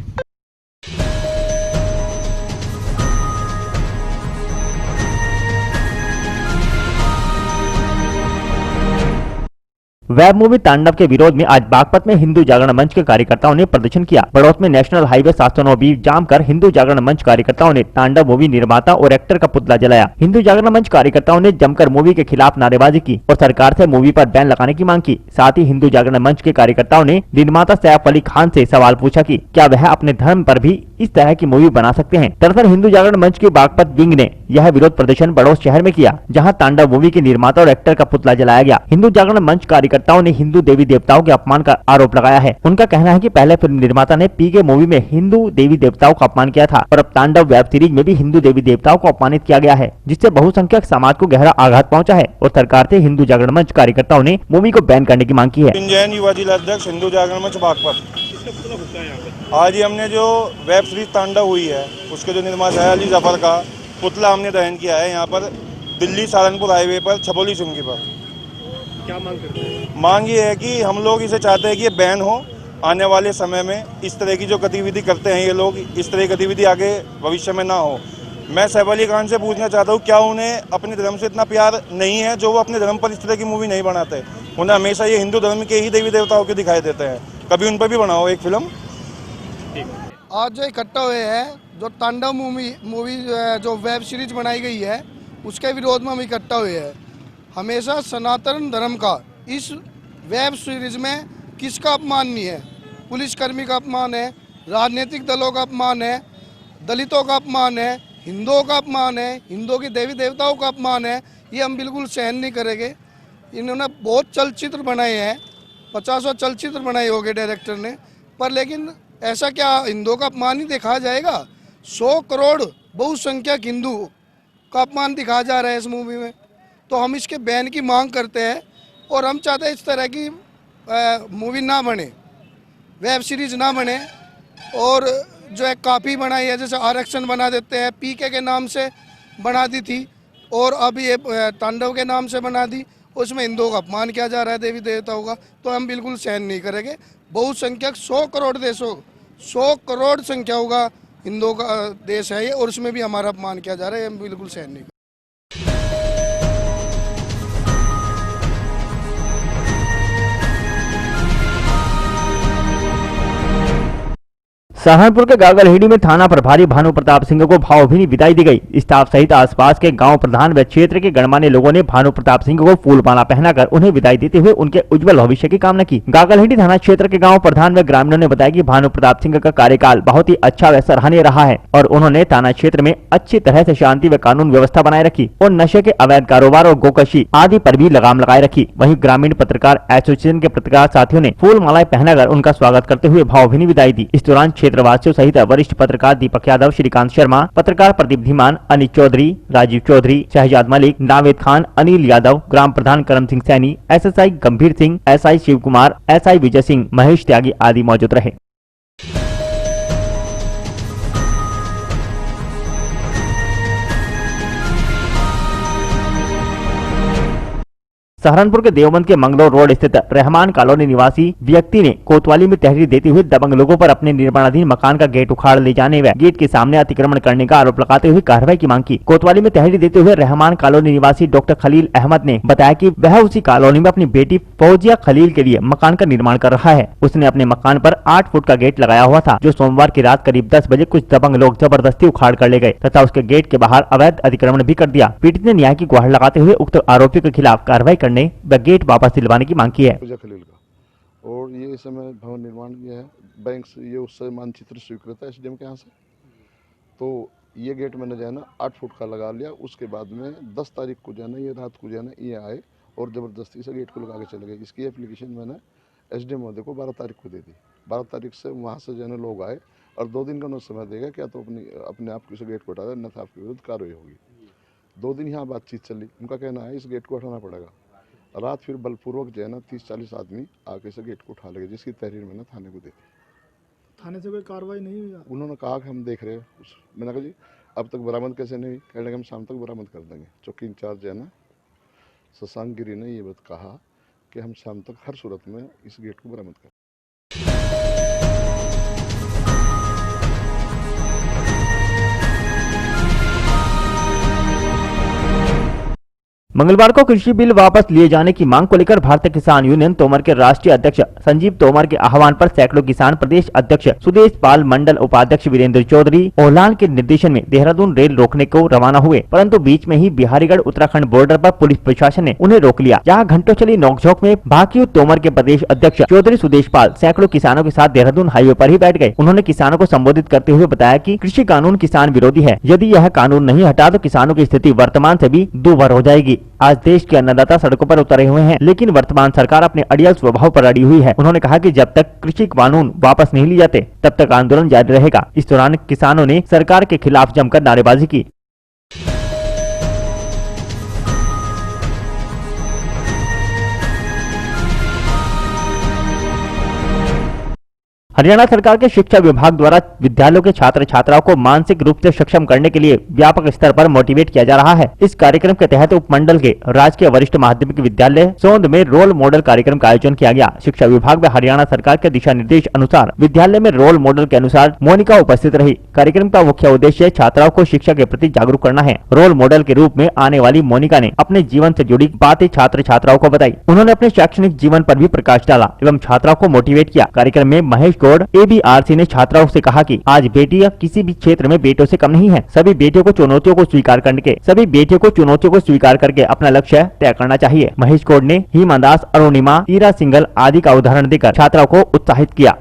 वेब मूवी तांडव के विरोध में आज बागपत में हिंदू जागरण मंच के कार्यकर्ताओं ने प्रदर्शन किया। बड़ौत में नेशनल हाईवे 709 भी जाम कर हिंदू जागरण मंच कार्यकर्ताओं ने तांडव मूवी निर्माता और एक्टर का पुतला जलाया। हिंदू जागरण मंच कार्यकर्ताओं ने जमकर मूवी के खिलाफ नारेबाजी की और सरकार से मूवी पर बैन लगाने की मांग की। साथ ही हिंदू जागरण मंच के कार्यकर्ताओं ने निर्माता सैफ अली खान से सवाल पूछा कि क्या वह अपने धर्म पर भी इस तरह की मूवी बना सकते हैं। दरअसल हिंदू जागरण मंच की बागपत विंग ने यह विरोध प्रदर्शन बड़ौत शहर में किया, जहां तांडव मूवी के निर्माता और एक्टर का पुतला जलाया गया। हिंदू जागरण मंच कार्यकर्ताओं ने हिंदू देवी देवताओं के अपमान का आरोप लगाया है। उनका कहना है कि पहले फिल्म निर्माता ने पीके मूवी में हिंदू देवी देवताओं का अपमान किया था और अब तांडव वेब सीरीज में भी हिंदू देवी देवताओं को अपमानित किया गया है, जिससे बहुसंख्यक समाज को गहरा आघात पहुंचा है और सरकार से हिंदू जागरण मंच कार्यकर्ताओं ने मूवी को बैन करने की मांग की है। जैन युवा जिला अध्यक्ष हिंदू जागरण मंच बागपत। आज ही हमने जो वेब सीरीज तांडव हुई है उसके जो निर्माता है अली जफर का पुतला हमने दहन किया है यहाँ पर दिल्ली सहारनपुर हाईवे पर छपोली चुंगी पर। क्या मांग करते हैं? मांग ये है कि हम लोग इसे चाहते हैं कि ये बैन हो। आने वाले समय में इस तरह की जो गतिविधि करते हैं ये लोग, इस तरह की गतिविधि आगे भविष्य में ना हो। मैं सैफ अली खान से पूछना चाहता हूँ, क्या उन्हें अपने धर्म से इतना प्यार नहीं है जो वो अपने धर्म पर इस तरह की मूवी नहीं बनाते? उन्हें हमेशा ये हिंदू धर्म के ही देवी देवताओं के दिखाई देते हैं। कभी उन पर भी बनाओ एक फिल्म। आज जो इकट्ठा हुए हैं, जो तांडव मूवी जो वेब सीरीज बनाई गई है उसके विरोध में हम इकट्ठा हुए हैं। हमेशा सनातन धर्म का इस वेब सीरीज में किसका अपमान नहीं है? पुलिसकर्मी का अपमान है, राजनीतिक दलों का अपमान है, दलितों का अपमान है, हिंदुओं का अपमान है, हिंदुओं की देवी देवताओं का अपमान है। ये हम बिल्कुल सहन नहीं करेंगे। इन्होंने बहुत चलचित्र बनाए हैं, 50 चलचित्र बनाए होंगे डायरेक्टर ने, पर लेकिन ऐसा क्या हिंदुओं का अपमान ही दिखाया जाएगा? 100 करोड़ बहुसंख्यक हिंदू का अपमान दिखाया जा रहा है इस मूवी में। तो हम इसके बैन की मांग करते हैं और हम चाहते हैं इस तरह की मूवी ना बने, वेब सीरीज ना बने। और जो है काफ़ी बनाई है, जैसे आरक्षण बना देते हैं, पीके के नाम से बना दी थी और अब ये तांडव के नाम से बना दी, उसमें हिंदुओं का अपमान किया जा रहा है, देवी देवताओं का। तो हम बिल्कुल सहन नहीं करेंगे। बहुसंख्यक 100 करोड़ देशों 100 करोड़ संख्या होगा हिंदुओं का देश है ये, और उसमें भी हमारा अपमान किया जा रहा है। हम बिल्कुल सहन नहीं। सहारनपुर के गागलहेड़ी में थाना प्रभारी भानु प्रताप सिंह को भावभीनी विदाई दी गई। स्टाफ सहित आसपास के गांव प्रधान व क्षेत्र के गणमान्य लोगों ने भानु प्रताप सिंह को फूल माला पहनाकर उन्हें विदाई देते हुए उनके उज्जवल भविष्य की कामना की। गागलहेड़ी थाना क्षेत्र के गांव प्रधान व ग्रामीणों ने बताया कि भानु प्रताप सिंह का कार्यकाल बहुत ही अच्छा व सराहनीय रहा है और उन्होंने थाना क्षेत्र में अच्छी तरह से शांति व कानून व्यवस्था बनाए रखी और नशे के अवैध कारोबार और गोकशी आदि पर भी लगाम लगाए रखी। वहीं ग्रामीण पत्रकार एसोसिएशन के पत्रकार साथियों ने फूल मालाएं पहनाकर उनका स्वागत करते हुए भावभीनी विदाई दी। इस दौरान क्षेत्रवासियों सहित वरिष्ठ पत्रकार दीपक यादव, श्रीकांत शर्मा, पत्रकार प्रदीप धीमान, अनिल चौधरी, राजीव चौधरी, शहजाद मलिक, नावेद खान, अनिल यादव, ग्राम प्रधान करम सिंह सैनी, SSI गंभीर सिंह, SI शिव कुमार, SI विजय सिंह, महेश त्यागी आदि मौजूद रहे। सहारनपुर के देवबंद के मंगलौर रोड स्थित रहमान कॉलोनी निवासी व्यक्ति ने कोतवाली में तहरीर देते हुए दबंग लोगों पर अपने निर्माणाधीन मकान का गेट उखाड़ ले जाने व गेट के सामने अतिक्रमण करने का आरोप लगाते हुए कार्रवाई की मांग की। कोतवाली में तहरीर देते हुए रहमान कॉलोनी निवासी डॉक्टर खलील अहमद ने बताया कि वह उसी कॉलोनी में अपनी बेटी फौजिया खलील के लिए मकान का निर्माण कर रहा है। उसने अपने मकान पर 8 फुट का गेट लगाया हुआ था, जो सोमवार की रात करीब 10 बजे कुछ दबंग लोग जबरदस्ती उखाड़ कर ले गए तथा उसके गेट के बाहर अवैध अतिक्रमण भी कर दिया। पीड़ित ने न्याय की गुहार लगाते हुए उक्त आरोपी के खिलाफ कार्रवाई करने व गेट वापस दिलवाने की मांग की है। खलील का और ये इस समय भवन निर्माण किया है बैंक से, ये उससे मानचित्र स्वीकृत है SDM के यहाँ से। तो ये गेट मैंने जो है ना 8 फुट का लगा लिया। उसके बाद में 10 तारीख को जो है ना, ये रात को जो है ना, ये आए और ज़बरदस्ती से गेट को लगा के चले गए। इसकी एप्लीकेशन मैंने SDM महोदय को 12 तारीख को दे दी। 12 तारीख से वहाँ से जो है ना लोग आए और 2 दिन का उन्होंने समय देगा, क्या तो अपने आप से गेट को हटा दे, अन्यथा आपके विरुद्ध कार्रवाई होगी। 2 दिन यहाँ बातचीत चली। उनका कहना है इस गेट को हटाना पड़ेगा। रात फिर बलपूर्वक जो है ना 30-40 आदमी आके से गेट को उठा लेंगे, जिसकी तहरीर मैंने थाने को दे दी। थाने से कोई कार्रवाई नहीं हुई? उन्होंने कहा कि हम देख रहे हैं। मैंने कहा जी अब तक बरामद कैसे नहीं? कहने लगे हम शाम तक बरामद कर देंगे। चौकी इंचार्ज है ना शशांक गिरी ने ये बात कहा कि हम शाम तक हर सूरत में इस गेट को बरामद करें। मंगलवार को कृषि बिल वापस लिए जाने की मांग को लेकर भारतीय किसान यूनियन तोमर के राष्ट्रीय अध्यक्ष संजीव तोमर के आह्वान पर सैकड़ों किसान प्रदेश अध्यक्ष सुदेश पाल, मंडल उपाध्यक्ष वीरेंद्र चौधरी, ओहलान के निर्देशन में देहरादून रेल रोकने को रवाना हुए, परंतु बीच में ही बिहारीगढ़ उत्तराखंड बॉर्डर पर पुलिस प्रशासन ने उन्हें रोक लिया। जहां घंटों चली नोकझोंक में भाकियू तोमर के प्रदेश अध्यक्ष चौधरी सुदेश पाल सैकड़ों किसानों के साथ देहरादून हाईवे पर ही बैठ गए। उन्होंने किसानों को संबोधित करते हुए बताया कि कृषि कानून किसान विरोधी है, यदि यह कानून नहीं हटा तो किसानों की स्थिति वर्तमान से भी दूभर हो जाएगी। आज देश के अन्नदाता सड़कों पर उतरे हुए हैं, लेकिन वर्तमान सरकार अपने अड़ियल स्वभाव पर अड़ी हुई है। उन्होंने कहा कि जब तक कृषि कानून वापस नहीं लिए जाते तब तक आंदोलन जारी रहेगा। इस दौरान किसानों ने सरकार के खिलाफ जमकर नारेबाजी की। हरियाणा सरकार के शिक्षा विभाग द्वारा विद्यालयों के छात्र छात्राओं को मानसिक रूप से सक्षम करने के लिए व्यापक स्तर पर मोटिवेट किया जा रहा है। इस कार्यक्रम के तहत उपमंडल के राजकीय वरिष्ठ माध्यमिक विद्यालय सोंद में रोल मॉडल कार्यक्रम का आयोजन किया गया। शिक्षा विभाग व हरियाणा सरकार के दिशा निर्देश अनुसार विद्यालय में रोल मॉडल के अनुसार मोनिका उपस्थित रही। कार्यक्रम का मुख्य उद्देश्य छात्राओं को शिक्षा के प्रति जागरूक करना है। रोल मॉडल के रूप में आने वाली मोनिका ने अपने जीवन से जुड़ी बातें छात्र छात्राओं को बताई। उन्होंने अपने शैक्षणिक जीवन पर भी प्रकाश डाला एवं छात्राओं को मोटिवेट किया। कार्यक्रम में महेश ABRC ने छात्राओं से कहा कि आज बेटियां किसी भी क्षेत्र में बेटों से कम नहीं हैं। सभी बेटियों को चुनौतियों को स्वीकार करके अपना लक्ष्य तय करना चाहिए। महेश गौड़ ने हिमा दास, अरुणिमा, ईरा सिंगल आदि का उदाहरण देकर छात्राओं को उत्साहित किया।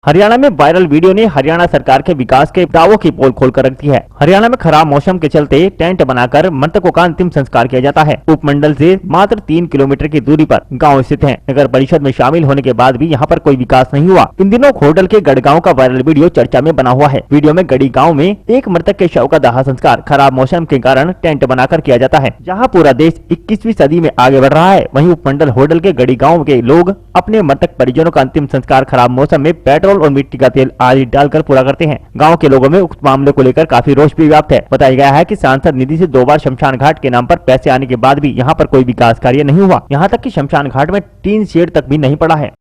हरियाणा में वायरल वीडियो ने हरियाणा सरकार के विकास के दावों की पोल खोलकर रख दी है। हरियाणा में खराब मौसम के चलते टेंट बनाकर मृतकों का अंतिम संस्कार किया जाता है। उपमंडल से मात्र 3 किलोमीटर की दूरी पर गांव स्थित है। नगर परिषद में शामिल होने के बाद भी यहां पर कोई विकास नहीं हुआ। इन दिनों खोडल के गढ़गांव का वायरल वीडियो चर्चा में बना हुआ है। वीडियो में गढ़ी गाँव में एक मृतक के शव का दाह संस्कार खराब मौसम के कारण टेंट बनाकर किया जाता है। जहाँ पूरा देश 21वीं सदी में आगे बढ़ रहा है, वहीं उपमंडल होडल के गढ़ी गाँव के लोग अपने मृतक परिजनों का अंतिम संस्कार खराब मौसम में पेट्रोल और मिट्टी का तेल आदि डालकर पूरा करते हैं। गांव के लोगों में उक्त मामले को लेकर काफी रोष भी व्याप्त है। बताया गया है कि सांसद निधि से 2 बार शमशान घाट के नाम पर पैसे आने के बाद भी यहां पर कोई विकास कार्य नहीं हुआ। यहां तक कि शमशान घाट में टीन शेड तक भी नहीं पड़ा है।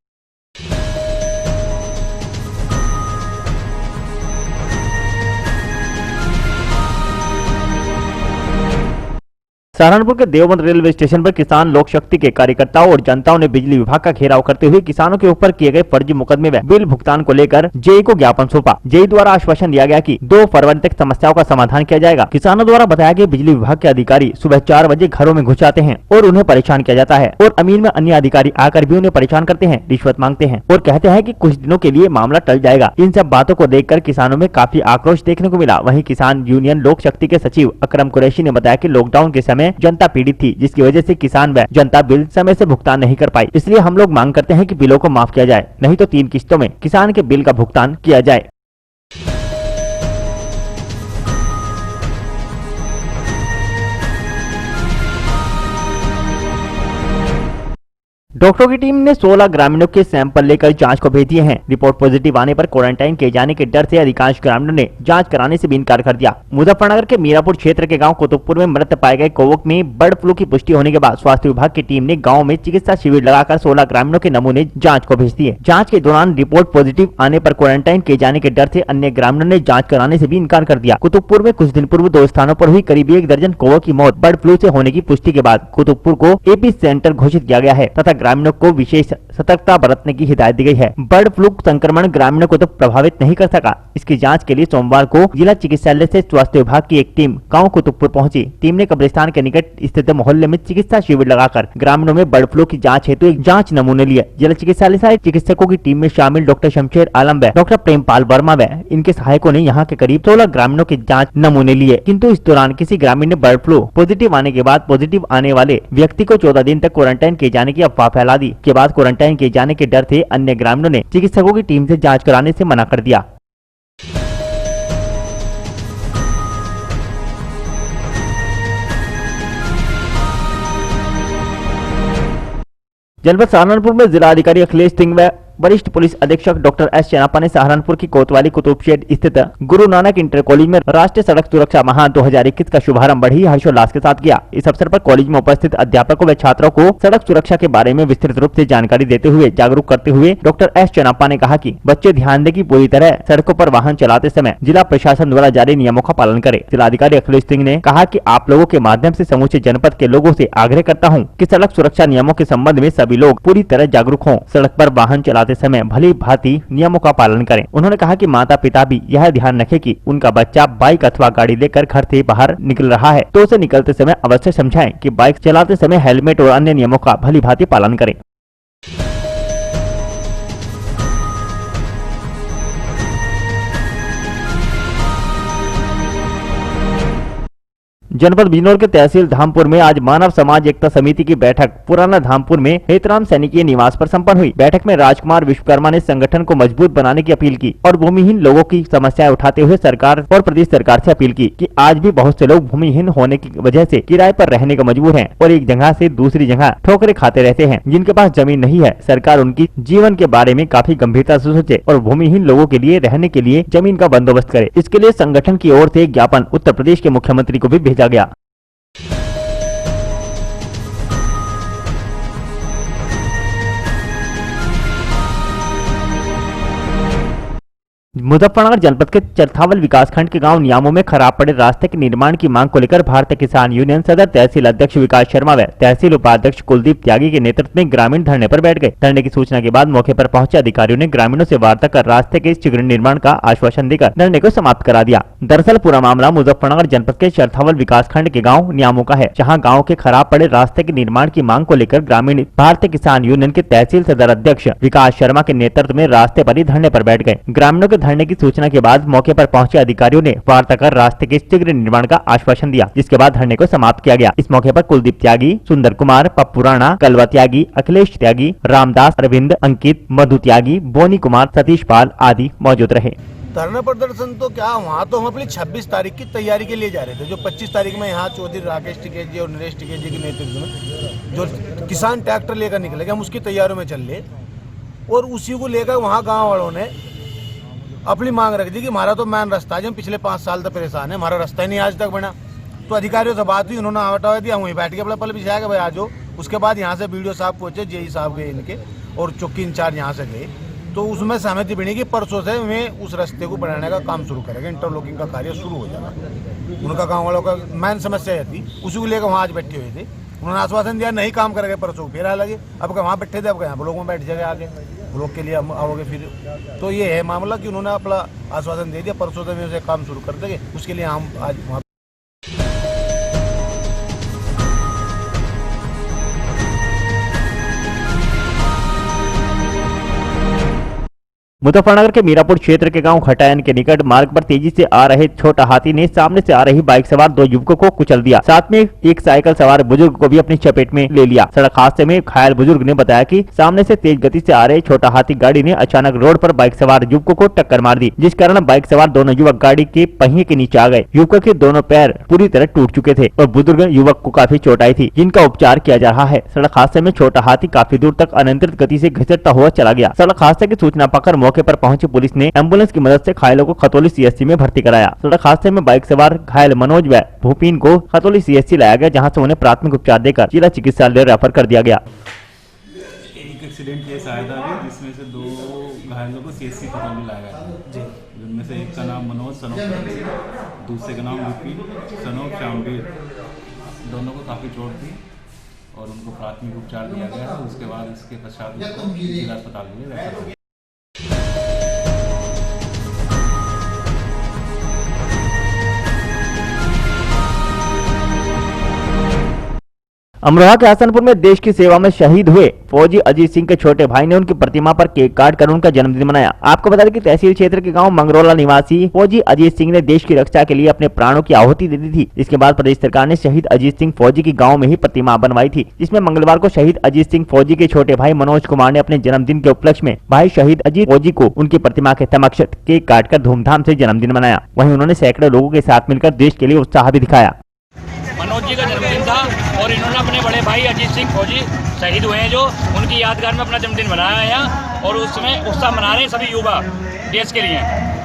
सहारनपुर के देवबंद रेलवे स्टेशन पर किसान लोक शक्ति के कार्यकर्ताओं और जनताओं ने बिजली विभाग का घेराव करते हुए किसानों के ऊपर किए गए फर्जी मुकदमे व बिल भुगतान को लेकर जेई को ज्ञापन सौंपा। जेई द्वारा आश्वासन दिया गया कि 2 फरवरी तक समस्याओं का समाधान किया जाएगा। किसानों द्वारा बताया कि बिजली विभाग के अधिकारी सुबह 4 बजे घरों में घुस जाते हैं और उन्हें परेशान किया जाता है और अमीन में अन्य अधिकारी आकर भी उन्हें परेशान करते हैं, रिश्वत मांगते हैं और कहते हैं कि कुछ दिनों के लिए मामला टल जाएगा। इन सब बातों को देखकर किसानों में काफी आक्रोश देखने को मिला। वहीं किसान यूनियन लोक शक्ति के सचिव अकरम कुरैशी ने बताया कि लॉकडाउन के समय जनता पीड़ित थी, जिसकी वजह से किसान व जनता बिल समय से भुगतान नहीं कर पाई। इसलिए हम लोग मांग करते हैं कि बिलों को माफ किया जाए, नहीं तो 3 किस्तों में किसान के बिल का भुगतान किया जाए। डॉक्टरों की टीम ने 16 ग्रामीणों के सैंपल लेकर जांच को भेज दिए हैं। रिपोर्ट पॉजिटिव आने पर क्वारंटाइन किए जाने के डर से अधिकांश ग्रामीणों ने जांच कराने से भी इनकार कर दिया। मुजफ्फरनगर के मीरापुर क्षेत्र के गांव कुतुबपुर में मृत पाए गए कौवक में बर्ड फ्लू की पुष्टि होने के बाद स्वास्थ्य विभाग की टीम ने गाँव में चिकित्सा शिविर लगाकर 16 ग्रामीणों के नमूने जाँच को भेज दिए। जाँच के दौरान रिपोर्ट पॉजिटिव आने पर क्वारंटाइन किए जाने के डर से अन्य ग्रामीणों ने जाँच कराने से भी इनकार कर दिया। कुतुबपुर में कुछ दिन पूर्व 2 स्थानों पर हुई करीब 1 दर्जन कौवों की मौत बर्ड फ्लू से होने की पुष्टि के बाद कुतुबपुर को एपी सेंटर घोषित किया गया है तथा ग्रामीणों को विशेष सतर्कता बरतने की हिदायत दी गई है। बर्ड फ्लू संक्रमण ग्रामीणों को तो प्रभावित नहीं कर सका। इसकी जांच के लिए सोमवार को जिला चिकित्सालय से स्वास्थ्य विभाग की एक टीम गांव कुतुबपुर पहुंची। टीम ने कब्रिस्तान के निकट स्थित मोहल्ले में चिकित्सा शिविर लगाकर ग्रामीणों में बर्ड फ्लू की जांच हेतु एक जांच नमूने लिए। जिला चिकित्सालय से चिकित्सकों की टीम में शामिल डॉक्टर शमशेर आलम व डॉक्टर प्रेमपाल वर्मा व इनके सहायकों ने यहाँ के करीब 16 ग्रामीणों के जाँच नमूने लिए, किन्तु इस दौरान किसी ग्रामीण ने बर्ड फ्लू पॉजिटिव आने के बाद पॉजिटिव आने वाले व्यक्ति को 14 दिन तक क्वारंटाइन किए जाने की अफवाह फैला दी। के बाद क्वारंटाइन किए जाने के डर से अन्य ग्रामीणों ने चिकित्सकों की टीम से जांच कराने से मना कर दिया। जनपद सहारनपुर में जिलाधिकारी अखिलेश सिंह व वरिष्ठ पुलिस अधीक्षक डॉक्टर एस चनापा ने सहारनपुर की कोतवाली कुतुबशेड स्थित गुरु नानक इंटर कॉलेज में राष्ट्रीय सड़क सुरक्षा माह 2021 का शुभारंभ बड़ी हर्षोल्लास के साथ किया। इस अवसर पर कॉलेज में उपस्थित अध्यापकों व छात्रों को सड़क सुरक्षा के बारे में विस्तृत रूप से जानकारी देते हुए जागरूक करते हुए डॉक्टर एस चनापा ने कहा कि बच्चे ध्यान दें कि पूरी तरह सड़कों पर वाहन चलाते समय जिला प्रशासन द्वारा जारी नियमों का पालन करें। जिलाधिकारी अखिलेश सिंह ने कहा कि आप लोगों के माध्यम से समूचे जनपद के लोगों से आग्रह करता हूं कि सड़क सुरक्षा नियमों के संबंध में सभी लोग पूरी तरह जागरूक हों, सड़क पर वाहन चलाते समय भली भांति नियमों का पालन करें। उन्होंने कहा कि माता पिता भी यह ध्यान रखें कि उनका बच्चा बाइक अथवा गाड़ी लेकर घर से बाहर निकल रहा है तो उसे निकलते समय अवश्य समझाएं कि बाइक चलाते समय हेलमेट और अन्य नियमों का भली भांति पालन करें। जनपद बिजनौर के तहसील धामपुर में आज मानव समाज एकता समिति की बैठक पुराना धामपुर में हेतराम सैनिकीय निवास पर संपन्न हुई। बैठक में राजकुमार विश्वकर्मा ने संगठन को मजबूत बनाने की अपील की और भूमिहीन लोगों की समस्याएं उठाते हुए सरकार और प्रदेश सरकार से अपील की कि आज भी बहुत से लोग भूमिहीन होने की वजह से किराए पर रहने को मजबूर हैं और एक जगह से दूसरी जगह ठोकरें खाते रहते हैं। जिनके पास जमीन नहीं है, सरकार उनकी जीवन के बारे में काफी गंभीरता से सोचे और भूमिहीन लोगों के लिए रहने के लिए जमीन का बंदोबस्त करे। इसके लिए संगठन की ओर से एक ज्ञापन उत्तर प्रदेश के मुख्यमंत्री को भी भेजा गया। मुजफ्फरनगर जनपद के चरथावल विकासखंड के गांव नियामों में खराब पड़े रास्ते के निर्माण की मांग को लेकर भारतीय किसान यूनियन सदर तहसील अध्यक्ष विकास शर्मा व तहसील उपाध्यक्ष कुलदीप त्यागी के नेतृत्व में ग्रामीण धरने पर बैठ गए। धरने की सूचना के बाद मौके पर पहुंचे अधिकारियों ने ग्रामीणों से वार्ता कर रास्ते के शीघ्र निर्माण का आश्वासन देकर धरने को समाप्त करा दिया। दरअसल पूरा मामला मुजफ्फरनगर जनपद के चरथावल विकासखंड के गाँव नियामों का है, जहाँ गाँव के खराब पड़े रास्ते के निर्माण की मांग को लेकर ग्रामीण भारतीय किसान यूनियन के तहसील सदर अध्यक्ष विकास शर्मा के नेतृत्व में रास्ते पर ही धरने पर बैठ गए। ग्रामीणों के धरने की सूचना के बाद मौके पर पहुंचे अधिकारियों ने वार्ता कर रास्ते के शीघ्र निर्माण का आश्वासन दिया, जिसके बाद धरने को समाप्त किया गया। इस मौके पर कुलदीप त्यागी, सुंदर कुमार, पप्पू राणा, कलवा त्यागी, अखिलेश त्यागी, रामदास, अरविंद, अंकित, मधु त्यागी, बोनी कुमार, सतीश पाल आदि मौजूद रहे। धरना प्रदर्शन तो क्या, वहाँ तो हम अपनी 26 तारीख की तैयारी के लिए जा रहे थे, जो 25 तारीख में यहाँ चौधरी राकेश टिकेत जी और नरेश टिकेत जी के नेतृत्व में जो किसान ट्रैक्टर लेकर निकलेगा, हम उसकी तैयारियों में चल रहे और उसी को लेकर वहाँ गाँव वालों ने अपनी मांग रख दी कि हमारा तो मैन रास्ता है, हम पिछले 5 साल तक परेशान है, हमारा रास्ता ही नहीं आज तक बना। तो अधिकारियों से बात हुई, उन्होंने हटा दिया, वहीं बैठ के अपना पल बिछाया कि भाई आ जाओ। उसके बाद यहाँ से बीडीओ साहब पहुँचे, जेई साहब गए इनके और चौकी इंचार्ज यहाँ से गए, तो उसमें सहमति बनी कि परसों से हमें उस रास्ते को बनाने का काम शुरू करेगा, इंटरलॉकिंग का कार्य शुरू हो जाएगा। उनका गांव वालों का मेन समस्या ये थी, उसी को लेकर वहाँ आज बैठे हुए थे। उन्होंने आश्वासन दिया नहीं काम करेंगे, परसों फिर आ लगे। अब वहाँ बैठे थे, अब यहाँ ब्लॉक में बैठ जाएंगे आगे, ब्लॉक के लिए हम आओगे फिर। तो ये है मामला कि उन्होंने अपना आश्वासन दे दिया, परसों से उसे काम शुरू कर देंगे। उसके लिए हम आज वहाँ मुजफ्फरनगर के मीरापुर क्षेत्र के गांव खटायन के निकट मार्ग पर तेजी से आ रहे छोटा हाथी ने सामने से आ रही बाइक सवार 2 युवकों को कुचल दिया, साथ में एक साइकिल सवार बुजुर्ग को भी अपनी चपेट में ले लिया। सड़क हादसे में घायल बुजुर्ग ने बताया कि सामने से तेज गति से आ रहे छोटा हाथी गाड़ी ने अचानक रोड पर बाइक सवार युवकों को टक्कर मार दी, जिस कारण बाइक सवार दोनों युवक गाड़ी के पहिए के नीचे आ गए। युवकों के दोनों पैर पूरी तरह टूट चुके थे और बुजुर्ग युवक को काफी चोट आई थी, जिनका उपचार किया जा रहा है। सड़क हादसे में छोटा हाथी काफी दूर तक अनियंत्रित गति से घसीटता हुआ चला गया। सड़क हादसे की सूचना पाकर मौके पर पहुंची पुलिस ने एम्बुलेंस की मदद से घायलों को खतौली सीएचसी में भर्ती कराया। सड़क हादसे में बाइक सवार घायल मनोज व भूपिन को खतौली सीएचसी लाया गया, जहां से उन्हें प्राथमिक उपचार देकर जिला चिकित्सालय रेफर कर दिया गया। एक एक्सीडेंट केस आया था अभी, जिसमें से 2 घायलों को सीएचसी खतौली लाया गया, जिनमें से एक का नाम मनोज सनोफ, दूसरे का नाम भूपिन सनोफ श्यामवीर। दोनों को काफी चोट थी और उनको प्राथमिक उपचार दिया गया। उसके बाद इसके पश्चात उनको जिला अस्पताल में रेफर किया। अमरोहा के हसनपुर में देश की सेवा में शहीद हुए फौजी अजीत सिंह के छोटे भाई ने उनकी प्रतिमा पर केक काट कर उनका जन्मदिन मनाया। आपको बता दें कि तहसील क्षेत्र के गांव मंगरोला निवासी फौजी अजीत सिंह ने देश की रक्षा के लिए अपने प्राणों की आहुति दे दी थी। इसके बाद प्रदेश सरकार ने शहीद अजीत सिंह फौजी की गाँव में ही प्रतिमा बनवाई थी, जिसमें मंगलवार को शहीद अजीत सिंह फौजी के छोटे भाई मनोज कुमार ने अपने जन्मदिन के उपलक्ष्य में भाई शहीद अजीत फौजी को उनकी प्रतिमा के समक्ष केक काटकर धूमधाम से जन्मदिन मनाया। वहीं उन्होंने सैकड़ों लोगों के साथ मिलकर देश के लिए उत्साह भी दिखाया। मनोज जी का जन्मदिन था और इन्होंने अपने बड़े भाई अजीत सिंह फौजी शहीद हुए हैं, जो उनकी यादगार में अपना जन्मदिन मनाया है यहाँ, और उसमें उत्साह मना रहे हैं सभी युवा देश के लिए।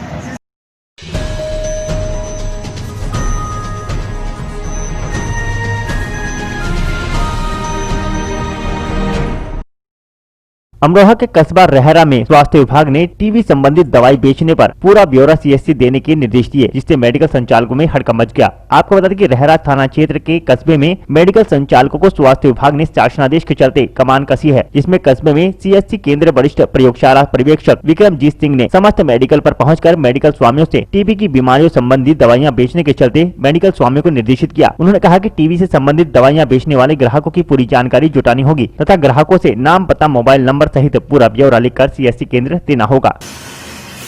अमरोहा के कस्बा रहरा में स्वास्थ्य विभाग ने टीबी संबंधित दवाई बेचने पर पूरा ब्यौरा सीएचसी देने के निर्देश दिए, जिससे मेडिकल संचालकों में हड़कंप मच गया। आपको बता दें कि रहरा थाना क्षेत्र के कस्बे में मेडिकल संचालकों को स्वास्थ्य विभाग ने शासनादेश के चलते कमान कसी है, जिसमें कस्बे में सीएचसी केंद्र वरिष्ठ प्रयोगशाला पर्यवेक्षक विक्रमजीत सिंह ने समस्त मेडिकल पर पहुंचकर मेडिकल स्वामियों से टीबी की बीमारियों संबंधी दवाइयां बेचने के चलते मेडिकल स्वामियों को निर्देशित किया। उन्होंने कहा कि टीबी से संबंधित दवाइयां बेचने वाले ग्राहकों की पूरी जानकारी जुटानी होगी तथा ग्राहकों से नाम, पता, मोबाइल नंबर सहित पूरा ब्यौरा लिखकर सीएचसी केंद्र देना होगा।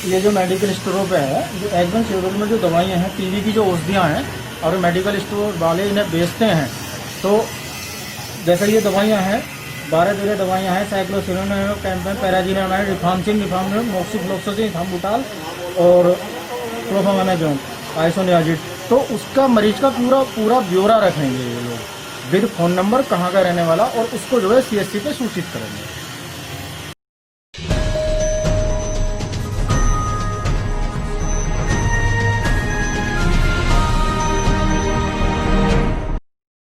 ये जो मेडिकल स्टोरों पे है, जो एकदम शेड्यूल में जो दवाइयाँ हैं, टीबी की जो औषधियाँ हैं और मेडिकल स्टोर वाले इन्हें बेचते हैं, तो जैसे ये दवाइयाँ हैं 12-13 दवाइयाँ हैं, साइक्लोसिन है, कैम्पेन, पैराजीन है, रिफाम्सिन, मोक्सिफ्लोक्सासिन, थाम्बुटाल और क्लोफेमाज़ोन, आइसोनियाजिड। तो उसका मरीज का पूरा ब्यौरा रखेंगे ये लोग विद फ़ोन नंबर, कहाँ का रहने वाला, और उसको जो है सीएचसी पे सूचित करेंगे।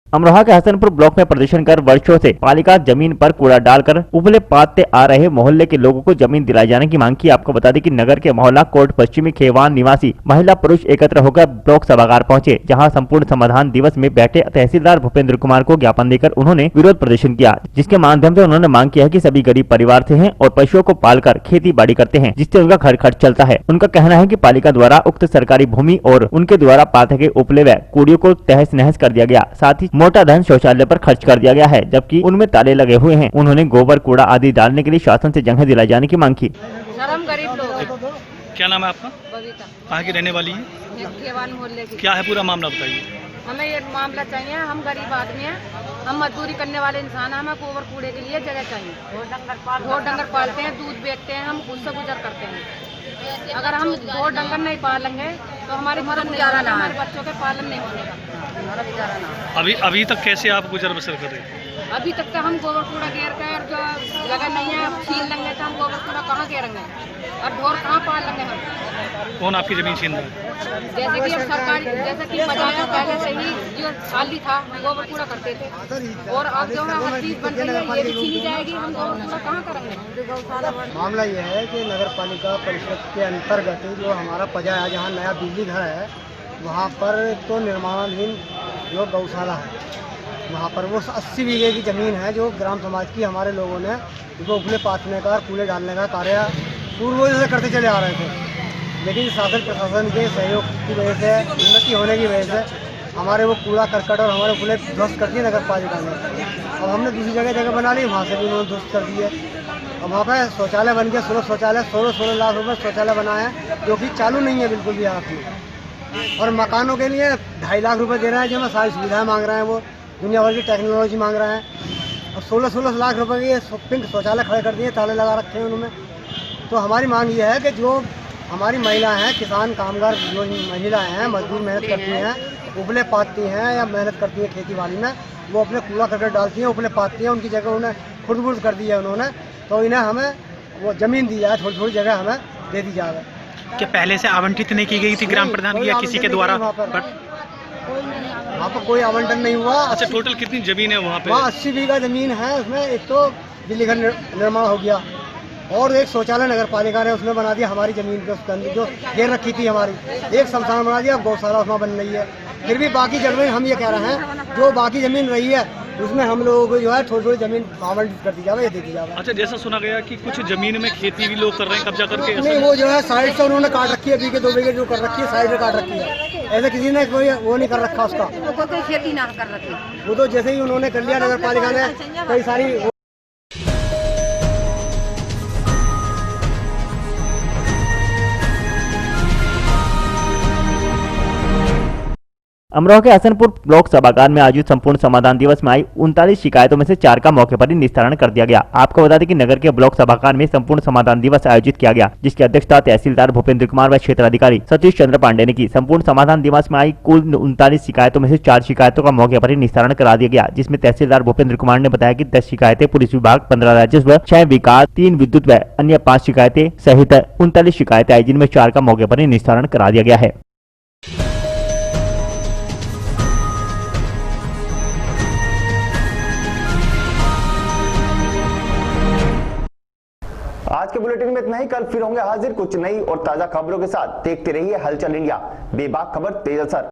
अमरोहा के हसनपुर ब्लॉक में प्रदर्शन कर वर्षों से पालिका जमीन पर कूड़ा डालकर उबले पाते आ रहे मोहल्ले के लोगों को जमीन दिलाए जाने की मांग की। आपको बता दें कि नगर के मोहल्ला कोट पश्चिमी खेवान निवासी महिला पुरुष एकत्र होकर ब्लॉक सभागार पहुंचे, जहां संपूर्ण समाधान दिवस में बैठे तहसीलदार भूपेंद्र कुमार को ज्ञापन देकर उन्होंने विरोध प्रदर्शन किया, जिसके माध्यम से उन्होंने मांग किया है कि सभी गरीब परिवार से हैं और पशुओं को पालकर खेती बाड़ी करते हैं, जिससे उनका घर खर्च चलता है। उनका कहना है कि पालिका द्वारा उक्त सरकारी भूमि और उनके द्वारा पाते के उपले व कूड़ियों को तहस नहस कर दिया गया, साथ ही मोटा धन शौचालय पर खर्च कर दिया गया है, जबकि उनमें ताले लगे हुए हैं। उन्होंने गोबर कूड़ा आदि डालने के लिए शासन से जगह दिलाए जाने की मांग की। हम गरीब लोग। क्या नाम है आपका? बबीता। कहाँ की रहने वाली है? खेवान मोहल्ले की। क्या है पूरा मामला बताइए। हमें ये मामला चाहिए, हम गरीब आदमी हैं, हम मजदूरी करने वाले इंसान हैं, हमें गोबर कूड़े के लिए जगह चाहिए। ढोर डंगर पालते हैं, दूध बेचते हैं, हम उससे गुजर करते हैं। अगर हम ढोर डंगर नहीं पालेंगे तो हमारे गुजारा ना, हमारे बच्चों के पालन नहीं होगा, हमारा गुजारा ना। अभी तक कैसे आप गुजर बसर कर रहे हैं? अभी तक तो हम गोबर कूड़ा घेर कर, जो जगह नहीं है छीन लेंगे तो हम गोबर कूड़ा कहाँ घेरेंगे और ढोर कहाँ पाल लेंगे हम? कौन आपकी जमीन छीन रहा है? जैसे कि अब सरकारी, जैसे कि बजाया पहले से ही जो खाली था गोबर कूड़ा करते थे, और अब जो है हर चीज बन रही है ये भी छीनी जाएगी, हम गोबर कूड़ा कहाँ करेंगे? मामला यह है कि नगर पालिका परिषद के अंतर्गत जो हमारा पजा है, जहाँ नया बिजली घर है, वहाँ पर तो निर्माणाधीन जो गौशाला है, वहाँ पर वो 80 बीघे की ज़मीन है जो ग्राम समाज की हमारे लोगों ने जो उपले पाथने का, कूले डालने का कार्य पूर्वजों से करते चले आ रहे थे। लेकिन शासन प्रशासन के सहयोग की वजह से, उन्नति होने की वजह से हमारे वो कूड़ा करकट और हमारे उपले ध्वस्त कर दिए नगर पालिका ने। अब हमने दूसरी जगह बना ली, वहाँ से भी उन्होंने ध्वस्त कर दिए। अब वहाँ पर शौचालय बन गया, 16 शौचालय, 16 लाख रुपये शौचालय बनाए हैं जो कि चालू नहीं है बिल्कुल भी हाथ में। और मकानों के लिए 2.5 लाख रुपये दे रहे हैं, जो हमें सारी सुविधाएं मांग रहे हैं, वो दुनिया भर की टेक्नोलॉजी मांग रहे हैं। और 16 लाख रुपये के पिंक शौचालय खड़े कर दिए, ताले लगा रखे हैं उन्होंने। तो हमारी मांग ये है कि जो हमारी महिलाएं हैं, किसान कामगार जो महिलाएं हैं, मजदूर मेहनत करती हैं, उपले पाती हैं या मेहनत करती हैं खेती बाड़ी में, वो अपने कूड़ा करकट डालती हैं, उपले पाती हैं, उनकी जगह उन्हें खुर्द कर दी है उन्होंने। तो इन्हें हमें वो ज़मीन दी जाए, थोड़ी थोड़ी जगह हमें दे दी जाए। क्या पहले से आवंटित नहीं की गई थी ग्राम प्रधान या किसी के द्वारा? वहाँ पर कोई आवंटन नहीं हुआ। अच्छा, टोटल कितनी जमीन है वहाँ पे? वहाँ 80 बीघा ज़मीन है। उसमें एक तो बिजली घर निर्माण हो गया और एक शौचालय नगर पालिका ने उसमें बना दिया हमारी ज़मीन के उसके अंदर जो घेर रखी थी हमारी। एक शमशान बना दिया, गौशाला उसमें बन रही है। फिर भी बाकी जगह हम ये कह रहे हैं जो बाकी ज़मीन रही है उसमें हम लोगों को जो है थोड़ी थोड़ी ज़मीन आवंटित कर दी जाए, ये दे दी जाए। अच्छा, जैसा सुना गया कि कुछ जमीन में खेती भी लोग कर रहे हैं कब्जा करके? नहीं, वो जो है साइड से उन्होंने काट रखी है, बीघे 2 बीघे जो कर रखी है साइड में काट रखी है। ऐसे किसी ने कोई वो नहीं कर रखा उसका, कोई खेती ना कर रखी। वो तो जैसे ही उन्होंने कर लिया नगर पालिका ने कई सारी। अमरोहा के हसनपुर ब्लॉक सभागार में आयोजित संपूर्ण समाधान दिवस में आई 39 शिकायतों में से 4 का मौके पर ही निस्तारण कर दिया गया। आपको बता दें कि नगर के ब्लॉक सभागार में संपूर्ण समाधान दिवस आयोजित किया गया, जिसकी अध्यक्षता तहसीलदार भूपेंद्र कुमार व क्षेत्राधिकारी सतीश चंद्र पांडे ने की। संपूर्ण समाधान दिवस में आई कुल 39 शिकायतों में से 4 शिकायतों का मौके पर ही निस्तारण करा दिया गया, जिसमें तहसीलदार भूपेंद्र कुमार ने बताया कि 10 शिकायतें पुलिस विभाग, 15 राजस्व, 6 विकास, 3 विद्युत व अन्य 5 शिकायतें सहित 39 शिकायतें आई, जिनमें 4 का मौके पर ही निस्तारण करा दिया गया है। आज के बुलेटिन में इतना ही। कल फिर होंगे हाजिर कुछ नई और ताजा खबरों के साथ। देखते रहिए हलचल इंडिया, बेबाक खबर तेज असर।